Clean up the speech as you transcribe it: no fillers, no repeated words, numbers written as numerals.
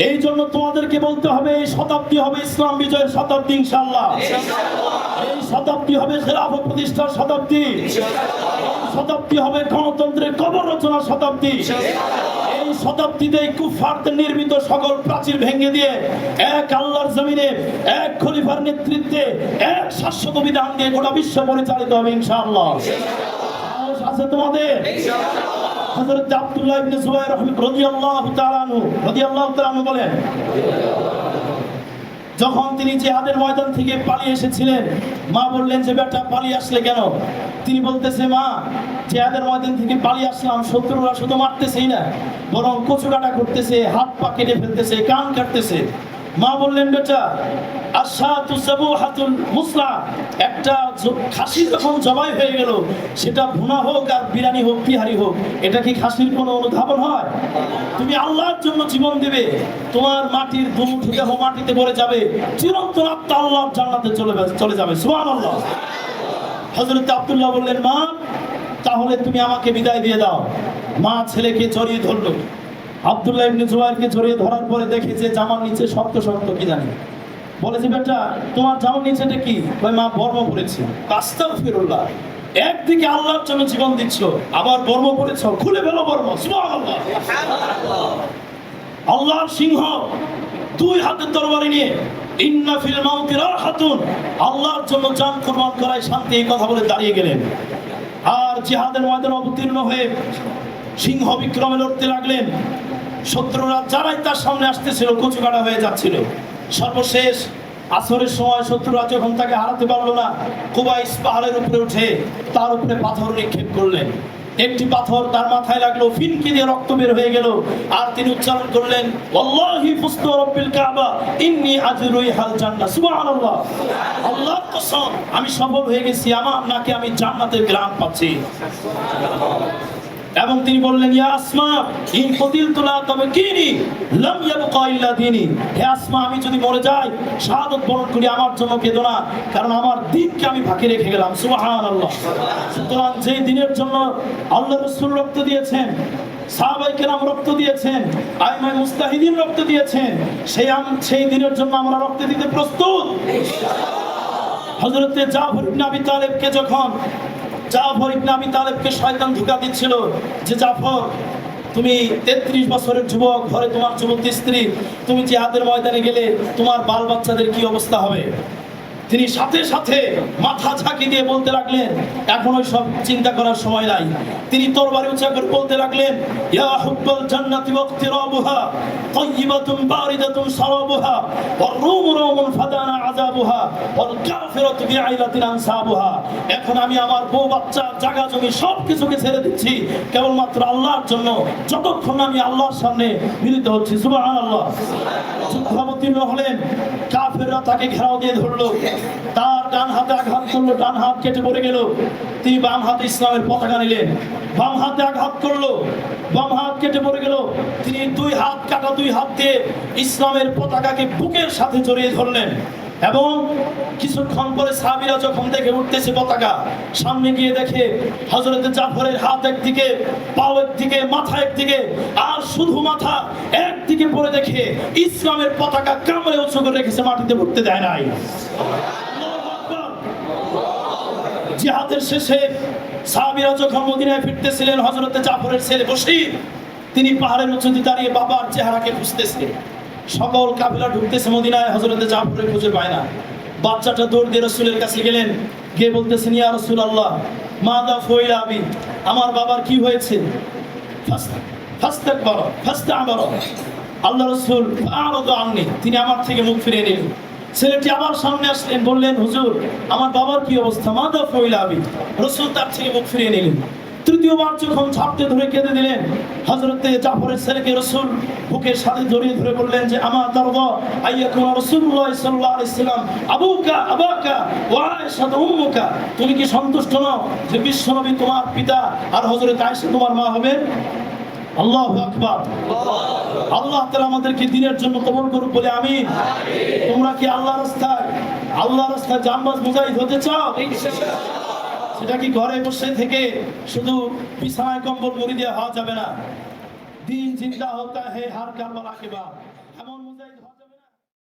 এই জন্য তোমাদেরকে বলতে হবে এই শতাব্দী হবে ইসলাম বিজয়ের শতাব্দী ইনশাআল্লাহ। এই শতাব্দী হবে খেলাফত প্রতিষ্ঠার শতাব্দী। শতাব্দী হবে গণতন্ত্রের কবর রচনার শতাব্দী। এই শতাব্দীতে কুফফারদের নির্মিত সকল প্রাচীর ভেঙে দিয়ে এক আল্লাহর জমিনে এক খলিফার নেতৃত্বে এক শাশ্বত বিধান দিয়ে গোটা বিশ্ব পরিচালিত হবে ইনশাআল্লাহ। সাহস আছে তোমাদের? হযরত আব্দুল্লাহ ইবনে জুবাইর রাদিয়াল্লাহু তাআলা আনহু বলেন, যখন তিনি জিহাদের ময়দান থেকে পালিয়ে এসেছিলেন, মা বললেন যে বেটা পালিয়ে আসলে কেন? তিনি বলতেছে, মা জিহাদের ময়দান থেকে পালিয়ে আসলাম, শত্রুরা শুধু মারতেছেই না বরং কচুকাটা করতেছে, হাত পা কেটে ফেলতেছে, কান কাটতেছে। মা বললেন, বেটা আশাতু সাবুহাতুল মুসলা, একটা খাসি যখন জবাই হয়ে গেল, সেটা ভুনা হোক আর বিরানি হোক তিহারি হোক, এটা কি খাসির কোনো অনুধাবন হয়? তুমি আল্লাহর জন্য জীবন দেবে, তোমার মাটির দেহ মাটিতে পড়ে যাবে, চিরন্তন আত্মা আল্লাহর জান্নাতে চলে যাবে। সুবহানাল্লাহ। হযরত আব্দুল্লাহ বললেন, মা তাহলে তুমি আমাকে বিদায় দিয়ে দাও। মা ছেলেকে জড়িয়ে ধরল। আব্দুল্লাহ ইবনে জুবাইরকে জড়িয়ে ধরার পরে দেখে যে জামার নিচে শক্ত শক্ত কি জানি, বলেছে, বেটা তোমার জামার নিচেটা কি? ওই মা বর্ম পড়েছে। আস্তাগফিরুল্লাহ, একদিকে আল্লাহর জন্য জীবন দিচ্ছ, আবার বর্ম পড়েছ, খুলে ফেলো বর্ম। সুবহানাল্লাহ। আল্লাহর সিংহ দুই হাতে তরবারি নিয়ে ইন্না ফিল মাউতি রাহাতুন, আল্লাহর জন্য জান কুরবান করায় শান্তি, এই কথা বলে দাঁড়িয়ে গেলেন। আর জিহাদের ময়দানে অবতীর্ণ হয়ে সিংহ বিক্রমে লড়তে লাগলেন। শত্রুরা যারাই তার সামনে আসতেছিল কচুকাটা হয়ে যাচ্ছিল। সর্বশেষ আসরের সময় শত্রুরা যখন তাকে হারাতে পারলো না, কুবাইস পাহাড়ের উপরে উঠে তার উপরে পাথর নিক্ষেপ করলেন। একটি পাথর তার মাথায় লাগলো, ফিনকি দিয়ে রক্ত বের হয়ে গেল। আর তিনি উচ্চারণ করলেন, ওয়াল্লাহি ফুস্তু রাব্বিল কাবা ইন্নী আজরুই হাল জান্নাহ। সুবহানাল্লাহ, আল্লাহর কসম আমি সফল হয়ে গেছি, আমার নাকি আমি জান্নাতের ঘ্রাণ পাচ্ছি। এবং তিনি বললেন, ইয়া আসমা ইন কুতিলতু লা তাবকিনি লাম ইয়াবকা ইল্লা দীনি, হে আসমা আমি যদি মরে যাই, শাহাদাত বরণ করি, আমার জন্য কেঁদো না, কারণ আমার দ্বীনকে আমি ফাঁকি রেখে গেলাম। সুবহানাল্লাহ। সুতরাং যে দিনের জন্য আল্লাহর রাসূল রক্ত দিয়েছেন, সাহাবায়ে কেরাম রক্ত দিয়েছেন, আইমায়ে মুস্তাহিদিন রক্ত দিয়েছেন, সেই দিনের জন্য আমরা রক্ত দিতে প্রস্তুত ইনশাআল্লাহ। হযরতে জাফর ইবনে আবি তালেবকে যখন শয়তান ধোঁকা দিচ্ছিল যে, জাফর তুমি 33 বছরের যুবক, ঘরে তোমার যুবতী স্ত্রী, তুমি জিহাদের ময়দানে গেলে তোমার বাল বাচ্চাদের কি অবস্থা হবে? তিনি সাথে সাথে মাথা ঝাঁকি দিয়ে বলতে লাগলেন, এখন ওই সব চিন্তা করার সময় নাই। তিনি তরবারি উঁচা করে বলতে লাগলেন, ইয়া হুব্বাল জান্নাতি ওয়াক্তিরাবুহা তাইয়্যিবাতুন বারিদাতুন শারাবুহা ওয়ার রূমু রাউমুন ফাদানা আযাবুহা ওয়াল কাফিরাতু বিআইলাতিন আনসাবুহা। এখন আমি আমার বউ বাচ্চা জায়গা জমি সব কিছুকে ছেড়ে দিচ্ছি কেবলমাত্র আল্লাহর জন্য, যতক্ষণ আমি আল্লাহর সামনে মিলিত হচ্ছি। সুবহানাল্লাহ। যুদ্ধ অবতীর্ণ হলেন, কাফেররা তাকে ঘেরাও দিয়ে ধরলো, তার ডান হাতে আঘাত করলো, ডান হাত কেটে পড়ে গেল। তিনি বাম হাতে ইসলামের পতাকা নিলেন, বাম হাতে আঘাত করলো, বাম হাত কেটে পড়ে গেল। তিনি দুই হাত দিয়ে ইসলামের পতাকাকে বুকের সাথে জড়িয়ে ধরলেন। এবং কিছুক্ষণ পরে সাহাবীরা যখন দেখে উঠতেছে পতাকা, সামনে গিয়ে দেখে হযরত জাফরের হাত একদিকে, পাও একদিকে, মাথা একদিকে, আর শুধু মাথা একদিকে পড়ে দেখে ইসলামের পতাকা কামড়ে উঁচু করে রেখেছে, মাটিতে পড়তে দেয় নাই। জিহাদের শেষে সাহাবীরা যখন মদিনায় ফিরতেছিলেন, হযরত জাফরের ছেলে বশীর তিনি পাহাড়ের উঁচুতে দাঁড়িয়ে বাবার চেহারাকে খুঁজতেছে। সকল কাফেলা ঢুকতেছে মদিনায়, হযরত জাফরের খুঁজে পায় না। বাচ্চাটা দৌড় দিয়ে রাসূলের কাছে গেলেন, গিয়ে বলতেছেন, ইয়া রাসূলুল্লাহ মাদা ফুইলা আবি, আমার বাবার কি হয়েছে? আল্লাহ রাসূল আরদ আননি, তিনি আমার থেকে মুখ ফিরিয়ে নিলেন। ছেলেটি আবার সামনে আসলেন, বললেন, হুজুর আমার বাবার কি অবস্থা? মাদা ফুইলা আবি। রাসূল তার থেকে মুখ ফিরিয়ে নিলেন। তৃতীয়বার যখন ঝাপটে ধরে কেঁদে দিলেন, হযরতে জাফরের ছেলেকে রাসূল বুকের সাথে জড়িয়ে ধরে বললেন যে, আমার তারদা আইয়াকুনা রাসূলুল্লাহ সাল্লাল্লাহু আলাইহি সাল্লাম আবাকা ওয়া আয়েশা উম্মুকা, তুমি কি সন্তুষ্ট নও যে বিশ্বনবী তোমার পিতা আর হযরত আয়েশা তোমার মা হবেন? আল্লাহু আকবার। আল্লাহ তাআলা আমাদেরকে দ্বীনের জন্য কবুল করুক বলে আমিন। তোমরা কি আল্লাহর রাস্তায় জানবাজ মুজাহিদ হতে চাও? ইনশাআল্লাহ। সেটা কি ঘরে বসে থেকে শুধু বিছানায় কম্বল মুড়ি দিয়ে হওয়া যাবে না। দিন জিন্দা হতা হে হার কারবালা के बाद এমন মুজাহিদ